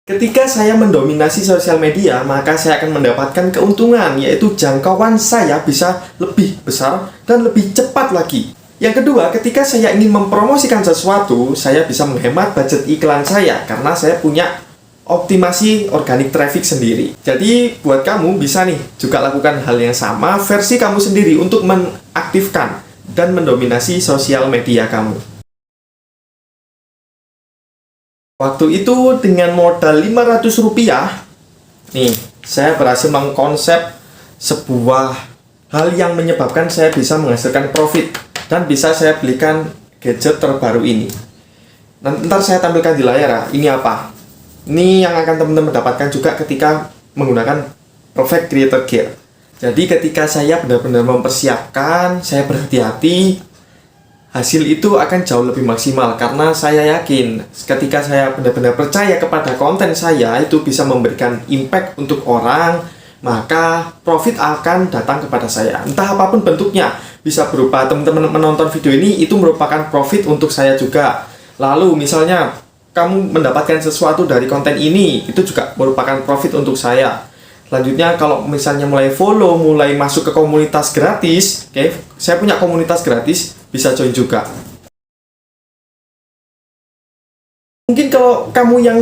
Ketika saya mendominasi sosial media, maka saya akan mendapatkan keuntungan, yaitu jangkauan saya bisa lebih besar dan lebih cepat lagi. Yang kedua, ketika saya ingin mempromosikan sesuatu, saya bisa menghemat budget iklan saya karena saya punya optimasi organic traffic sendiri. Jadi, buat kamu bisa nih juga lakukan hal yang sama versi kamu sendiri untuk mengaktifkan dan mendominasi sosial media kamu. Waktu itu dengan modal 500 rupiah, nih, saya berhasil mengkonsep sebuah hal yang menyebabkan saya bisa menghasilkan profit dan bisa saya belikan gadget terbaru ini. Nanti ntar saya tampilkan di layar ya, ini apa? Ini yang akan teman-teman dapatkan juga ketika menggunakan Perfect Creator Gear. Jadi ketika saya benar-benar mempersiapkan, saya berhati-hati, hasil itu akan jauh lebih maksimal karena saya yakin ketika saya benar-benar percaya kepada konten saya itu bisa memberikan impact untuk orang, maka profit akan datang kepada saya. Entah apapun bentuknya, bisa berupa teman-teman menonton video ini itu merupakan profit untuk saya juga. Lalu misalnya kamu mendapatkan sesuatu dari konten ini, itu juga merupakan profit untuk saya. Selanjutnya kalau misalnya mulai follow, mulai masuk ke komunitas gratis, oke, saya punya komunitas gratis, bisa join juga. Mungkin kalau kamu yang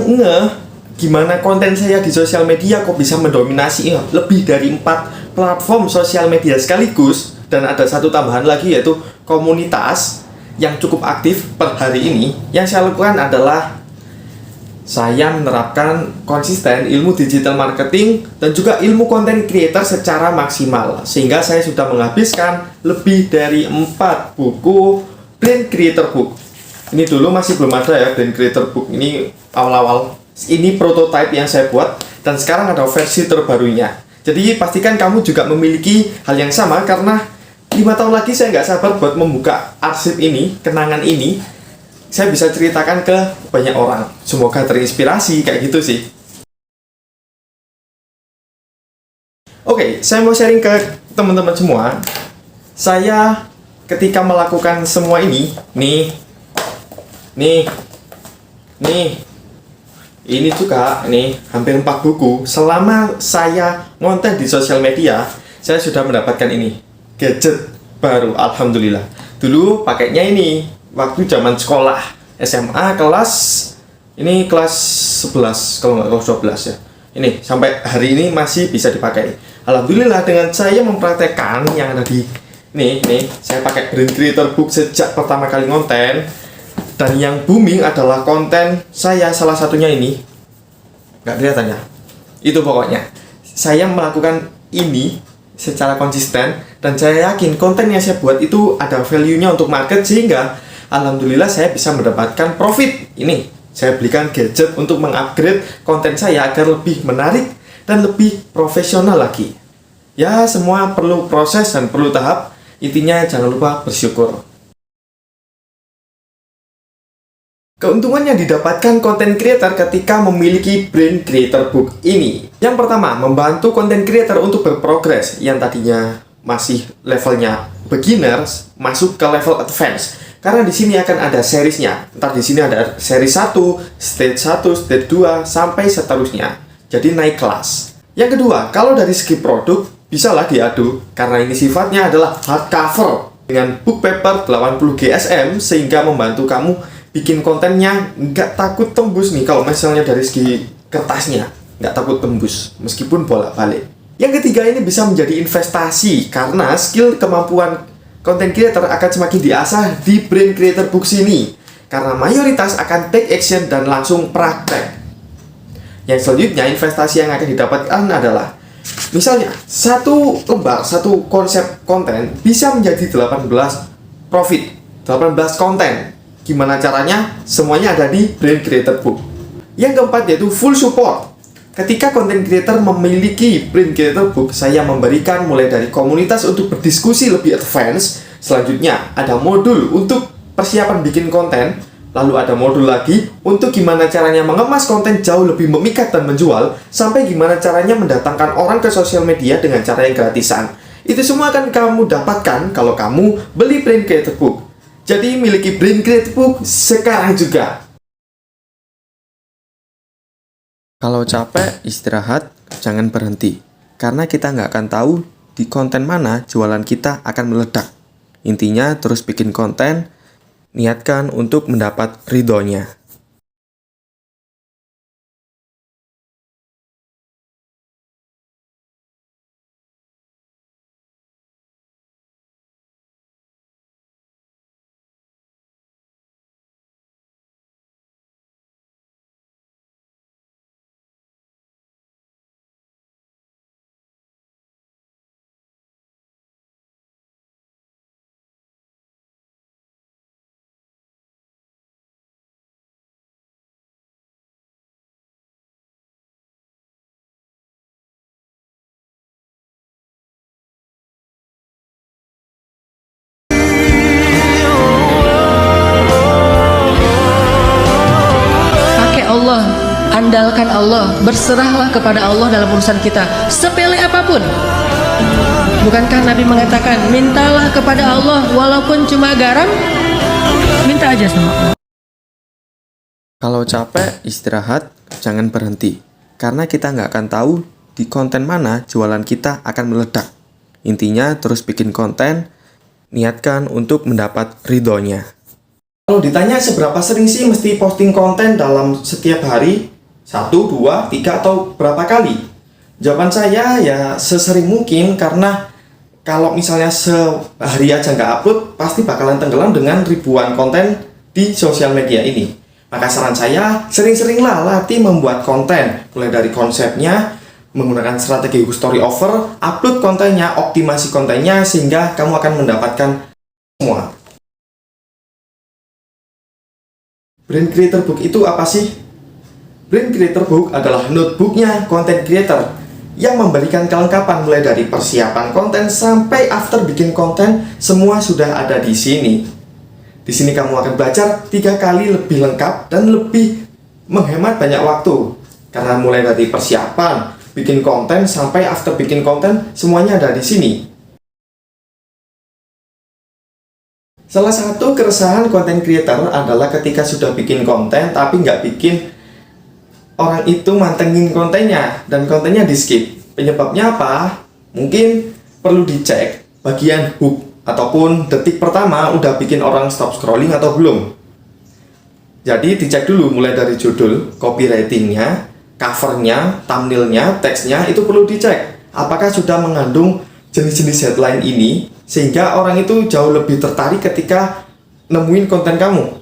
gimana konten saya di sosial media kok bisa mendominasi lebih dari 4 platform sosial media sekaligus, dan ada satu tambahan lagi yaitu komunitas yang cukup aktif per hari ini. Yang saya lakukan adalah saya menerapkan konsisten ilmu digital marketing dan juga ilmu content creator secara maksimal, sehingga saya sudah menghabiskan lebih dari 4 buku brand creator book. Ini dulu masih belum ada ya brand creator book, ini awal-awal. Ini prototype yang saya buat dan sekarang ada versi terbarunya. Jadi pastikan kamu juga memiliki hal yang sama, karena 5 tahun lagi saya nggak sabar buat membuka arsip ini, kenangan ini. Saya bisa ceritakan ke banyak orang. Semoga terinspirasi, kayak gitu sih. Oke, saya mau sharing ke teman-teman semua. Saya ketika melakukan semua ini, nih, ini juga, nih, hampir 4 buku. Selama saya ngonten di sosial media, saya sudah mendapatkan ini, gadget baru, alhamdulillah. Dulu pakainya ini, waktu zaman sekolah SMA kelas 11 kalau nggak kelas 12 ya. Ini sampai hari ini masih bisa dipakai. Alhamdulillah dengan saya mempraktekkan yang ada di nih saya pakai brand creator book sejak pertama kali ngonten, dan yang booming adalah konten saya, salah satunya ini. Nggak kelihatan ya? Itu pokoknya. Saya melakukan ini secara konsisten dan saya yakin konten yang saya buat itu ada value-nya untuk market, sehingga alhamdulillah saya bisa mendapatkan profit. Ini, saya belikan gadget untuk mengupgrade konten saya agar lebih menarik dan lebih profesional lagi. Ya, semua perlu proses dan perlu tahap. Intinya jangan lupa bersyukur. Keuntungan yang didapatkan konten creator ketika memiliki brand creator book ini. Yang pertama, membantu konten creator untuk berprogres yang tadinya masih levelnya beginners masuk ke level advance. Karena di sini akan ada seriesnya. Ntar di sini ada seri 1, stage 1, stage 2, sampai seterusnya. Jadi naik kelas. Yang kedua, kalau dari segi produk, bisalah diadu. Karena ini sifatnya adalah hardcover dengan book paper 80 GSM, sehingga membantu kamu bikin kontennya nggak takut tembus nih. Kalau misalnya dari segi kertasnya, nggak takut tembus, meskipun bolak-balik. Yang ketiga, ini bisa menjadi investasi, karena skill kemampuan content creator akan semakin diasah di brand creator books ini, karena mayoritas akan take action dan langsung praktek. Yang selanjutnya, investasi yang akan didapatkan adalah misalnya satu lembar, satu konsep konten bisa menjadi 18 profit, 18 konten. Gimana caranya? Semuanya ada di brand creator book. Yang keempat yaitu full support. Ketika content creator memiliki brand creator book, saya memberikan mulai dari komunitas untuk berdiskusi lebih advance. Selanjutnya ada modul untuk persiapan bikin konten. Lalu ada modul lagi untuk gimana caranya mengemas konten jauh lebih memikat dan menjual, sampai gimana caranya mendatangkan orang ke sosial media dengan cara yang gratisan. Itu semua akan kamu dapatkan kalau kamu beli brand creator book. Jadi miliki brand creator book sekarang juga. Kalau capek, istirahat, jangan berhenti. Karena kita nggak akan tahu di konten mana jualan kita akan meledak. Intinya terus bikin konten, niatkan untuk mendapat ridhonya. Pakai Allah, andalkan Allah, berserahlah kepada Allah dalam urusan kita, sepele apapun. Bukankah Nabi mengatakan, mintalah kepada Allah walaupun cuma garam, minta aja sama Allah. Kalau capek, istirahat, jangan berhenti. Karena kita nggak akan tahu di konten mana jualan kita akan meledak. Intinya terus bikin konten, niatkan untuk mendapat ridhonya. Kalau ditanya seberapa sering sih mesti posting konten dalam setiap hari, 1, 2, 3, atau berapa kali? Jawaban saya ya sesering mungkin, karena kalau misalnya sehari aja nggak upload, pasti bakalan tenggelam dengan ribuan konten di sosial media ini. Maka saran saya, sering-seringlah latih membuat konten, mulai dari konsepnya, menggunakan strategi story over, upload kontennya, optimasi kontennya, sehingga kamu akan mendapatkan semua. Brand Creator Book itu apa sih? Brand Creator Book adalah notebooknya content creator yang memberikan kelengkapan mulai dari persiapan konten sampai after bikin konten, semua sudah ada di sini. Di sini kamu akan belajar 3 kali lebih lengkap dan lebih menghemat banyak waktu. Karena mulai dari persiapan, bikin konten sampai after bikin konten, semuanya ada di sini. Salah satu keresahan content creator adalah ketika sudah bikin konten tapi nggak bikin orang itu mantengin kontennya dan kontennya di skip. Penyebabnya apa? Mungkin perlu dicek bagian hook ataupun detik pertama udah bikin orang stop scrolling atau belum. Jadi dicek dulu mulai dari judul, copywritingnya, covernya, thumbnailnya, teksnya, itu perlu dicek apakah sudah mengandung jenis-jenis headline ini, sehingga orang itu jauh lebih tertarik ketika nemuin konten kamu.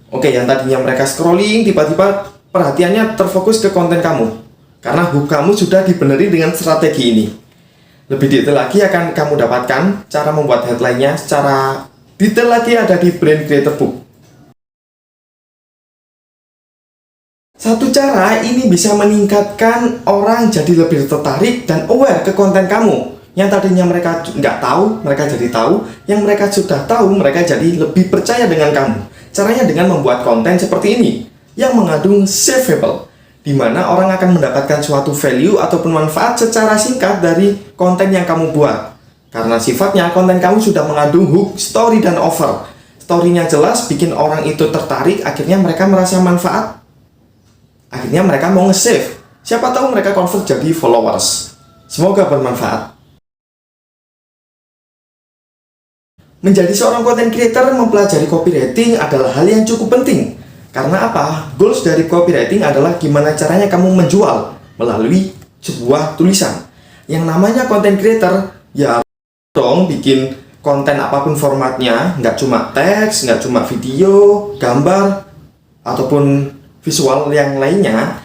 Oke, yang tadinya mereka scrolling, tiba-tiba perhatiannya terfokus ke konten kamu, karena hook kamu sudah dibenerin dengan strategi ini. Lebih detail lagi akan kamu dapatkan cara membuat headline-nya secara detail lagi ada di Brand Creator Book. Satu cara ini bisa meningkatkan orang jadi lebih tertarik dan aware ke konten kamu. Yang tadinya mereka nggak tahu, mereka jadi tahu. Yang mereka sudah tahu, mereka jadi lebih percaya dengan kamu. Caranya dengan membuat konten seperti ini, yang mengandung savable, di mana orang akan mendapatkan suatu value ataupun manfaat secara singkat dari konten yang kamu buat. Karena sifatnya konten kamu sudah mengandung hook, story, dan offer. Story-nya jelas, bikin orang itu tertarik, akhirnya mereka merasa manfaat. Akhirnya mereka mau nge-save. Siapa tahu mereka convert jadi followers. Semoga bermanfaat. Menjadi seorang content creator mempelajari copywriting adalah hal yang cukup penting. Karena apa? Goals dari copywriting adalah gimana caranya kamu menjual melalui sebuah tulisan. Yang namanya content creator, ya dong bikin konten apapun formatnya, nggak cuma teks, nggak cuma video, gambar, ataupun visual yang lainnya,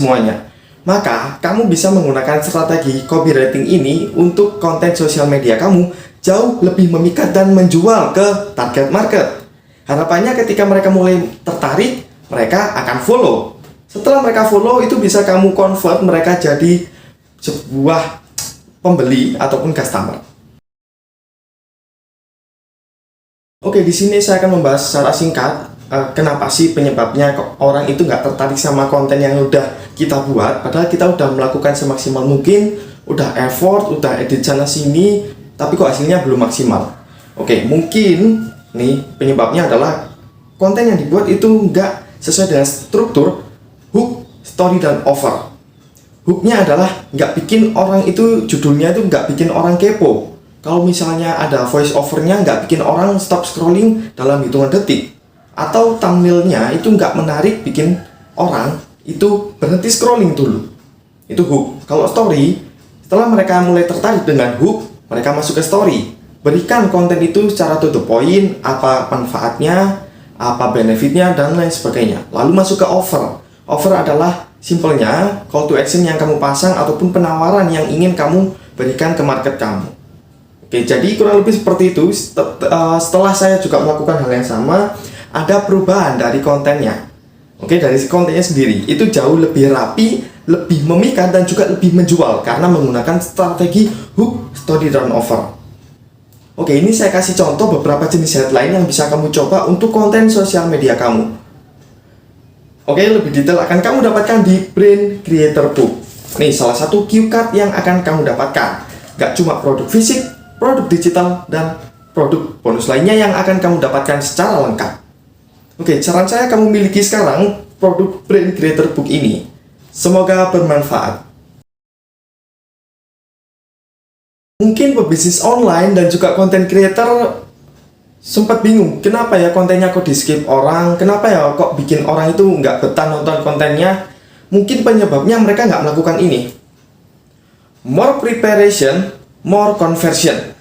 semuanya. Maka, kamu bisa menggunakan strategi copywriting ini untuk konten sosial media kamu jauh lebih memikat dan menjual ke target market. Harapannya ketika mereka mulai tertarik, mereka akan follow. Setelah mereka follow, itu bisa kamu convert mereka jadi sebuah pembeli ataupun customer. Oke, di sini saya akan membahas secara singkat kenapa sih penyebabnya orang itu nggak tertarik sama konten yang udah kita buat, padahal kita udah melakukan semaksimal mungkin, udah effort, udah edit sana sini, tapi kok hasilnya belum maksimal. Oke, mungkin nih penyebabnya adalah konten yang dibuat itu nggak sesuai dengan struktur, hook, story, dan over. Hooknya adalah nggak bikin orang itu, judulnya itu nggak bikin orang kepo. Kalau misalnya ada voice overnya, nggak bikin orang stop scrolling dalam hitungan detik. Atau thumbnailnya itu nggak menarik, bikin orang itu berhenti scrolling dulu. Itu hook. Kalau story, setelah mereka mulai tertarik dengan hook, mereka masuk ke story. Berikan konten itu secara to the point, apa manfaatnya, apa benefitnya, dan lain sebagainya. Lalu masuk ke over. Over adalah simpelnya call to action yang kamu pasang ataupun penawaran yang ingin kamu berikan ke market kamu. Oke, jadi kurang lebih seperti itu. Setelah saya juga melakukan hal yang sama, ada perubahan dari kontennya. Oke, dari kontennya sendiri itu jauh lebih rapi, lebih memikat, dan juga lebih menjual karena menggunakan strategi hook, story, dan over. Oke, ini saya kasih contoh beberapa jenis headline yang bisa kamu coba untuk konten sosial media kamu. Oke, lebih detail akan kamu dapatkan di Brain Creator Book. Nih, salah satu cue card yang akan kamu dapatkan. Gak cuma produk fisik, produk digital, dan produk bonus lainnya yang akan kamu dapatkan secara lengkap. Oke, saran saya kamu miliki sekarang produk Brain Creator Book ini. Semoga bermanfaat. Mungkin pebisnis online dan juga content creator sempat bingung, kenapa ya kontennya kok di skip orang, kenapa ya kok bikin orang itu nggak betah nonton kontennya. Mungkin penyebabnya mereka nggak melakukan ini. More preparation, more conversion.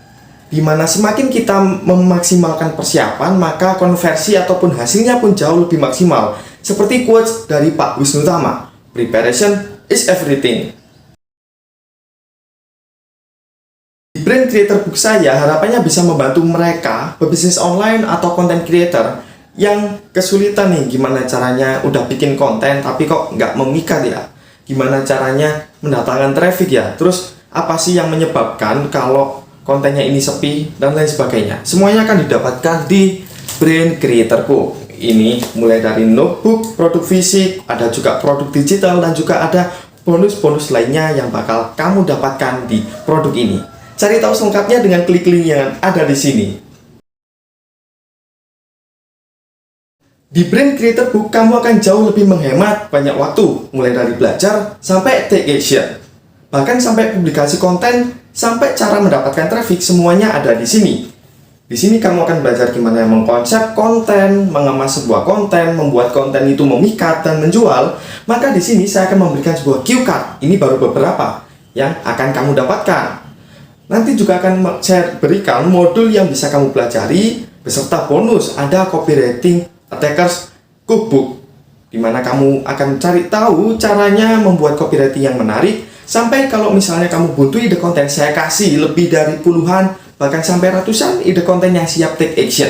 Dimana semakin kita memaksimalkan persiapan, maka konversi ataupun hasilnya pun jauh lebih maksimal. Seperti quotes dari Pak Wisnu Tama, preparation is everything. Di Brain Creator Book saya, harapannya bisa membantu mereka, pebisnis online atau content creator, yang kesulitan nih, gimana caranya udah bikin konten tapi kok nggak memikat ya. Gimana caranya mendatangkan traffic ya. Terus apa sih yang menyebabkan kalau kontennya ini sepi, dan lain sebagainya. Semuanya akan didapatkan di Brain Creator Book. Ini mulai dari notebook, produk fisik, ada juga produk digital, dan juga ada bonus-bonus lainnya yang bakal kamu dapatkan di produk ini. Cari tahu selengkapnya dengan klik link yang ada di sini. Di Brain Creator Book, kamu akan jauh lebih menghemat banyak waktu, mulai dari belajar sampai take action. Bahkan sampai publikasi konten, sampai cara mendapatkan traffic, semuanya ada di sini. Di sini kamu akan belajar gimana mengkonsep konten, mengemas sebuah konten, membuat konten itu memikat dan menjual. Maka di sini saya akan memberikan sebuah cue card. Ini baru beberapa yang akan kamu dapatkan. Nanti juga akan saya berikan modul yang bisa kamu pelajari beserta bonus. Ada copywriting attackers cookbook, di mana kamu akan cari tahu caranya membuat copywriting yang menarik. Sampai kalau misalnya kamu butuh ide konten, saya kasih lebih dari puluhan, bahkan sampai ratusan ide konten yang siap take action.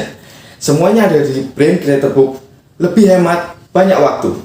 Semuanya ada di Brain Creator Book. Lebih hemat, banyak waktu.